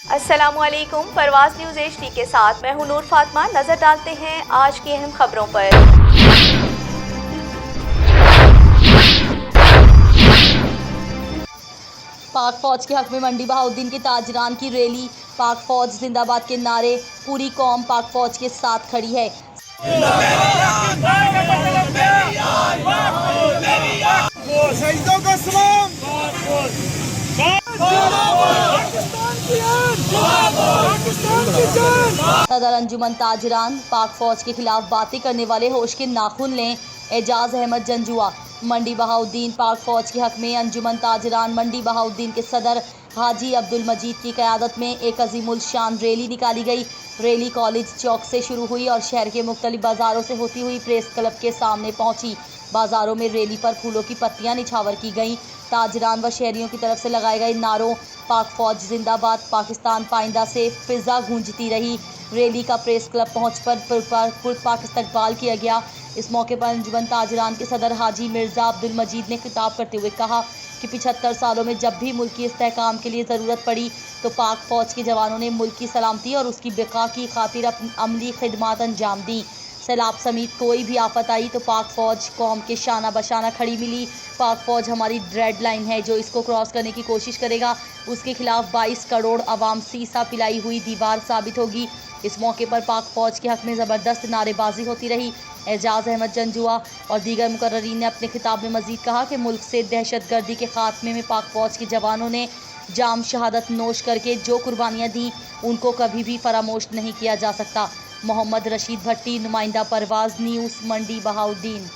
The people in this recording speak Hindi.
अस्सलामुअलैकुम। परवाज़ न्यूज़ HD के साथ मैं हूं नूर फातिमा। नजर डालते हैं आज की अहम खबरों पर। पाक फौज के हक में मंडी बहाउद्दीन के ताजरान की रैली। पाक फौज जिंदाबाद के नारे। पूरी कौम पाक फौज के साथ खड़ी है। शहीदों का सलाम। सदर अंजुमन ताजरान। पाक फौज के खिलाफ बातें करने वाले होश के नाखून लें। एजाज अहमद जंजुआ। मंडी बहाउद्दीन। पाक फौज के हक में अंजुमन ताजरान मंडी बहाउद्दीन के सदर हाजी अब्दुल मजीद की क़यादत में एक अजीमुल शान रैली निकाली गई। रैली कॉलेज चौक से शुरू हुई और शहर के मुख्तलिफ बाज़ारों से होती हुई प्रेस क्लब के सामने पहुंची। बाज़ारों में रैली पर फूलों की पत्तियां निछावर की गईं। ताजरान व शहरियों की तरफ से लगाए गए नारों पाक फौज जिंदाबाद, पाकिस्तान पाइंदा से फिजा गूंजती रही। रैली का प्रेस क्लब पहुंच पर पाक इस्तकबाल किया गया। इस मौके पर अंजुमन ताजरान के सदर हाजी मिर्ज़ा अब्दुल मजीद ने खिताब करते हुए कहा कि 75 सालों में जब भी मुल्क की इस्तेहकाम के लिए ज़रूरत पड़ी तो पाक फौज के जवानों ने मुल्क की सलामती और उसकी बका की खातिर अमली खिदमात अंजाम दी। सैलाब समेत कोई भी आफत आई तो पाक फौज कौम के शाना बशाना खड़ी मिली। पाक फौज हमारी रेड लाइन है, जो इसको क्रॉस करने की कोशिश करेगा उसके खिलाफ 22 करोड़ अवाम सीसा पिलाई हुई दीवार साबित होगी। इस मौके पर पाक फौज के हक में ज़बरदस्त नारेबाजी होती रही। एजाज अहमद जंजुआ और दीगर मुकर्ररीन ने अपने खिताब में मजीद कहा कि मुल्क से दहशत गर्दी के खात्मे में पाक फौज के जवानों ने जाम शहादत नोश करके जो कुर्बानियाँ दी उनको कभी भी फरामोश नहीं किया जा सकता। मोहम्मद रशीद भट्टी, नुमाइंदा परवाज़ न्यूज़, मंडी बहाउद्दीन।